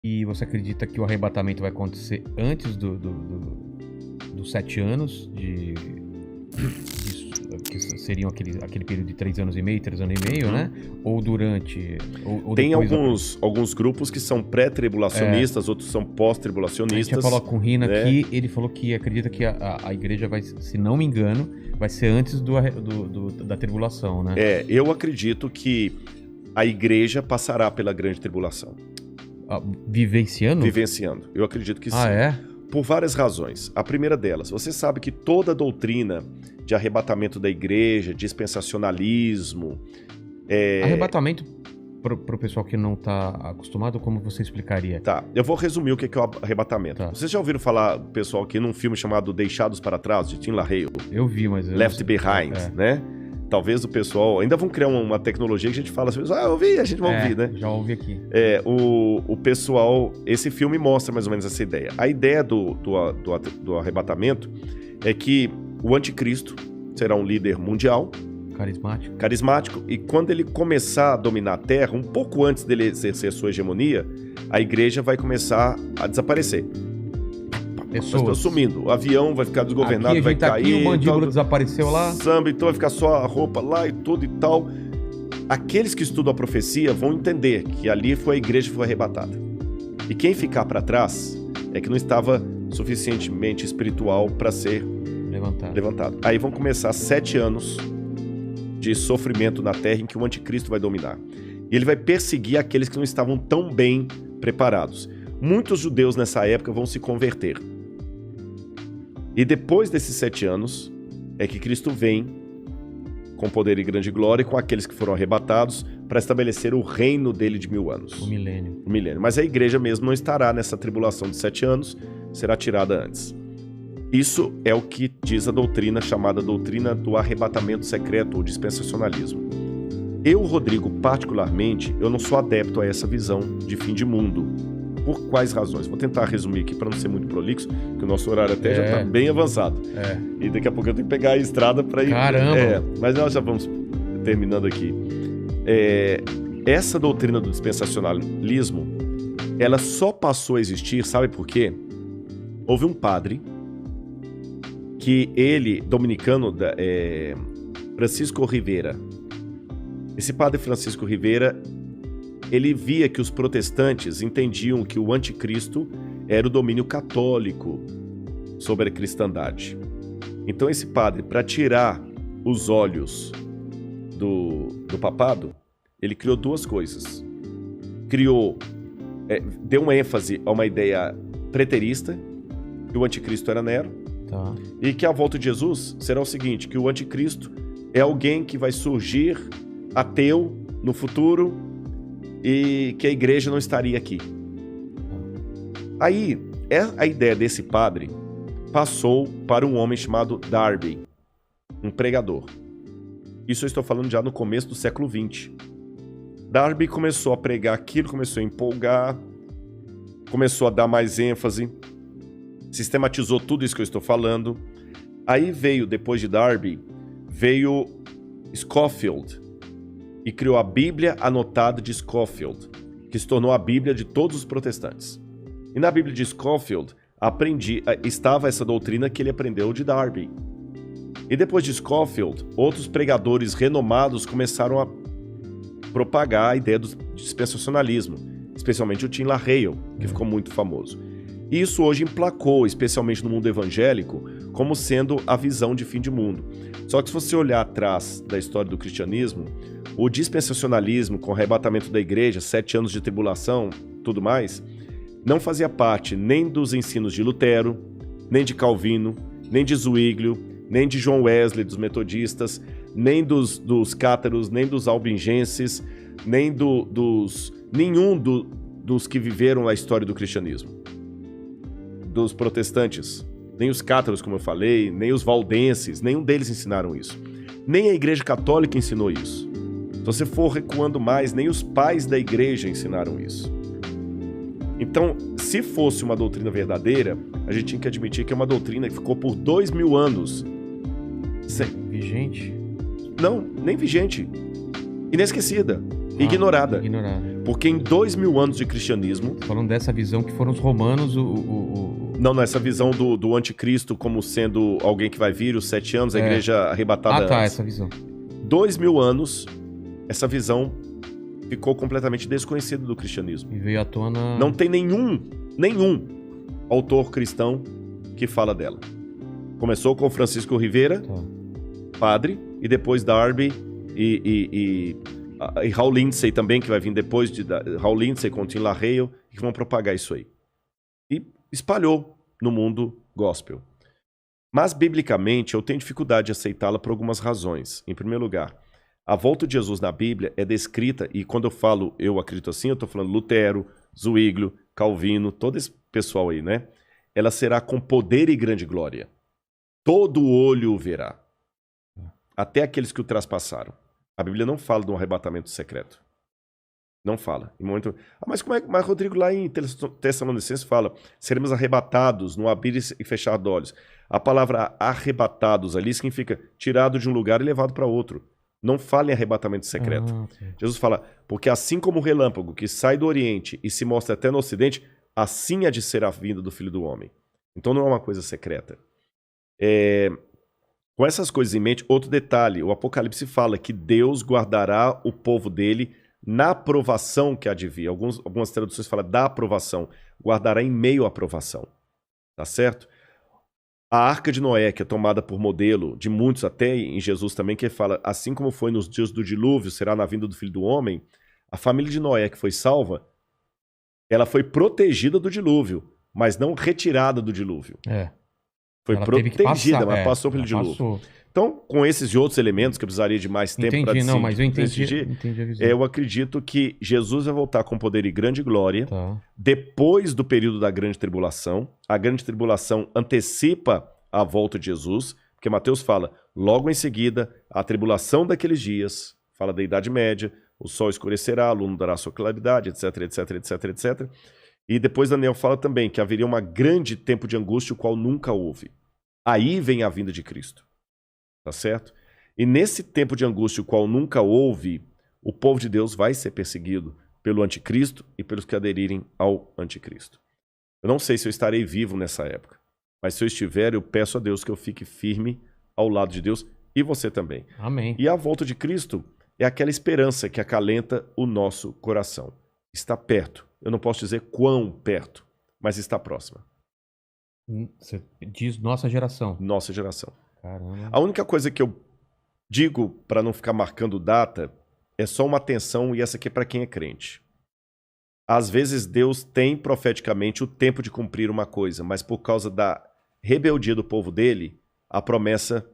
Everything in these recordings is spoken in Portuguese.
E você acredita que o arrebatamento vai acontecer antes dos 7 anos que seriam aquele período de 3 anos e meio, 3 anos e meio, né? Ou durante... Ou Tem depois alguns grupos que são pré-tribulacionistas, outros são A gente pós-tribulacionistas. já falou com o Rina né? aqui, ele falou que acredita que a igreja vai, se não me engano, vai ser antes da tribulação, né? Eu acredito que a igreja passará pela grande tribulação. Vivenciando? Vivenciando. Eu acredito que sim. É? Por várias razões. A primeira delas, você sabe que toda a doutrina de arrebatamento da igreja, dispensacionalismo... Arrebatamento, pro pessoal que não tá acostumado, como você explicaria? Tá, eu vou resumir o que é o arrebatamento. Tá. Vocês já ouviram falar, pessoal, aqui num filme chamado Deixados para Trás, de Tim LaHaye? Eu vi, mas... Left Behind, né? Talvez o pessoal... Ainda vão criar uma tecnologia que a gente fala assim, eu ouvi, a gente vai ouvir, né? Já ouvi aqui. O pessoal... Esse filme mostra mais ou menos essa ideia. A ideia do arrebatamento é que o anticristo será um líder mundial, carismático, e quando ele começar a dominar a Terra, um pouco antes dele exercer sua hegemonia, a igreja vai começar a desaparecer. Pessoas sumindo. O avião vai ficar desgovernado, vai cair. O mandíbula desapareceu lá. Samba, então vai ficar só a roupa lá e tudo e tal. Aqueles que estudam a profecia vão entender que ali foi a igreja que foi arrebatada. E quem ficar para trás é que não estava suficientemente espiritual para ser levantado. Aí vão começar 7 anos de sofrimento na terra em que o anticristo vai dominar. E ele vai perseguir aqueles que não estavam tão bem preparados. Muitos judeus nessa época vão se converter. E depois desses 7 anos é que Cristo vem com poder e grande glória com aqueles que foram arrebatados para estabelecer o reino dele de 1000 anos. O milênio. Mas a igreja mesmo não estará nessa tribulação de 7 anos, será tirada antes. Isso é o que diz a doutrina chamada doutrina do arrebatamento secreto ou dispensacionalismo. Eu, Rodrigo, particularmente, eu não sou adepto a essa visão de fim de mundo. Por quais razões? Vou tentar resumir aqui para não ser muito prolixo, que o nosso horário até já está bem avançado. E daqui a pouco eu tenho que pegar a estrada para ir... Caramba! Mas nós já vamos terminando aqui. Essa doutrina do dispensacionalismo, ela só passou a existir, sabe por quê? Houve um padre que ele, dominicano, Francisco Rivera. Esse padre Francisco Rivera, ele via que os protestantes entendiam que o anticristo era o domínio católico sobre a cristandade. Então esse padre, para tirar os olhos do papado, ele criou 2 coisas. Deu uma ênfase a uma ideia preterista, que o anticristo era Nero, e que a volta de Jesus será o seguinte, que o anticristo é alguém que vai surgir ateu no futuro e que a igreja não estaria aqui. Aí, a ideia desse padre passou para um homem chamado Darby, um pregador. Isso eu estou falando já no começo do século XX. Darby começou a pregar aquilo, começou a empolgar, começou a dar mais ênfase, sistematizou tudo isso que eu estou falando. Aí veio, depois de Darby, veio Scofield e criou a Bíblia Anotada de Scofield, que se tornou a Bíblia de todos os protestantes. E na Bíblia de Scofield estava essa doutrina que ele aprendeu de Darby. E depois de Scofield, outros pregadores renomados começaram a propagar a ideia do dispensacionalismo, especialmente o Tim LaHaye, que ficou muito famoso. E isso hoje emplacou, especialmente no mundo evangélico, como sendo a visão de fim de mundo. Só que se você olhar atrás da história do cristianismo, o dispensacionalismo, com o arrebatamento da igreja, 7 anos de tribulação, tudo mais, não fazia parte nem dos ensinos de Lutero, nem de Calvino, nem de Zwinglio, nem de John Wesley, dos metodistas, nem dos cátaros, nem dos albingenses, nem nenhum dos que viveram a história do cristianismo. Dos protestantes, nem os cátaros, como eu falei, nem os valdenses, nenhum deles ensinaram isso. Nem a igreja católica ensinou isso. Se você for recuando mais, nem os pais da igreja ensinaram isso. Então, se fosse uma doutrina verdadeira, a gente tinha que admitir que é uma doutrina que ficou por 2000 anos. Vigente? Não, nem vigente. Inesquecida. Ignorada. Porque em 2000 anos de cristianismo... Falando dessa visão que foram os romanos, Não, essa visão do anticristo como sendo alguém que vai vir, os 7 anos, a igreja arrebatada antes. Essa visão. 2000 anos, essa visão ficou completamente desconhecida do cristianismo. E veio à tona... Não tem nenhum autor cristão que fala dela. Começou com Francisco Rivera, padre, e depois Darby e Hal Lindsey também, que vai vir depois de Hal Lindsey com Tim LaHaye, que vão propagar isso aí. E espalhou no mundo gospel. Mas, biblicamente, eu tenho dificuldade de aceitá-la por algumas razões. Em primeiro lugar, a volta de Jesus na Bíblia é descrita, e quando eu falo eu acredito assim, eu estou falando Lutero, Zwinglio, Calvino, todo esse pessoal aí, né? Ela será com poder e grande glória. Todo olho o verá. Até aqueles que o traspassaram. A Bíblia não fala de um arrebatamento secreto. Não fala. Em momento... mas como é que... Mas Rodrigo, lá em Tessalonicenses fala, seremos arrebatados no abrir e fechar de olhos. A palavra arrebatados ali significa tirado de um lugar e levado para outro. Não fala em arrebatamento secreto. Okay. Jesus fala, porque assim como o relâmpago que sai do Oriente e se mostra até no Ocidente, assim há de ser a vinda do Filho do Homem. Então não é uma coisa secreta. Com essas coisas em mente, outro detalhe, o Apocalipse fala que Deus guardará o povo dele na aprovação que há de vir. Algumas traduções falam da aprovação. Guardará em meio à aprovação. Tá certo? A Arca de Noé, que é tomada por modelo de muitos, até em Jesus também, que fala, assim como foi nos dias do dilúvio, será na vinda do Filho do Homem, a família de Noé que foi salva, ela foi protegida do dilúvio, mas não retirada do dilúvio. Foi ela protegida, mas passou pelo dilúvio. Passou. Então, com esses e outros elementos, que eu precisaria de mais tempo para decidir, mas eu entendi a visão. Eu acredito que Jesus vai voltar com poder e grande glória depois do período da grande tribulação. A grande tribulação antecipa a volta de Jesus, porque Mateus fala, logo em seguida, a tribulação daqueles dias, fala da Idade Média, o sol escurecerá, a lua dará sua claridade, etc, etc, etc, etc. E depois Daniel fala também que haveria um grande tempo de angústia, o qual nunca houve. Aí vem a vinda de Cristo. Tá certo? E nesse tempo de angústia, o qual nunca houve, o povo de Deus vai ser perseguido pelo anticristo e pelos que aderirem ao anticristo. Eu não sei se eu estarei vivo nessa época, mas se eu estiver, eu peço a Deus que eu fique firme ao lado de Deus e você também. Amém. E a volta de Cristo é aquela esperança que acalenta o nosso coração. Está perto. Eu não posso dizer quão perto, mas está próxima. Você diz nossa geração. Nossa geração. Caramba. A única coisa que eu digo, para não ficar marcando data, é só uma atenção, e essa aqui é para quem é crente. Às vezes Deus tem profeticamente o tempo de cumprir uma coisa, mas por causa da rebeldia do povo dele, a promessa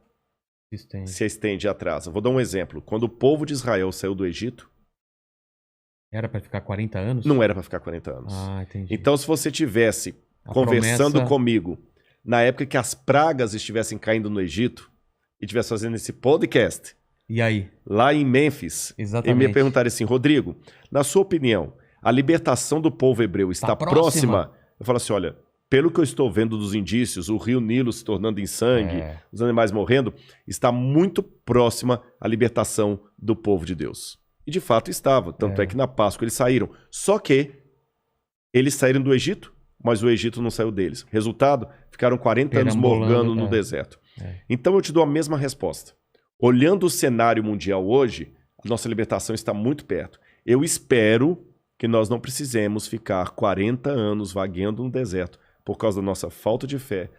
se estende e atrasa. Vou dar um exemplo. Quando o povo de Israel saiu do Egito... Era para ficar 40 anos? Não era para ficar 40 anos. Ah, entendi. Então, se você tivesse conversando comigo na época que as pragas estivessem caindo no Egito e estivesse fazendo esse podcast... E aí? Lá em Mênfis. Exatamente. E me perguntaram assim, Rodrigo, na sua opinião, a libertação do povo hebreu está próxima? Eu falo assim, olha, pelo que eu estou vendo dos indícios, o rio Nilo se tornando em sangue, os animais morrendo, está muito próxima a libertação do povo de Deus. E de fato estava, tanto é que na Páscoa eles saíram. Só que eles saíram do Egito, mas o Egito não saiu deles. Resultado, ficaram 40 anos morgando no deserto. Então eu te dou a mesma resposta. Olhando o cenário mundial hoje, a nossa libertação está muito perto. Eu espero que nós não precisemos ficar 40 anos vagueando no deserto por causa da nossa falta de fé,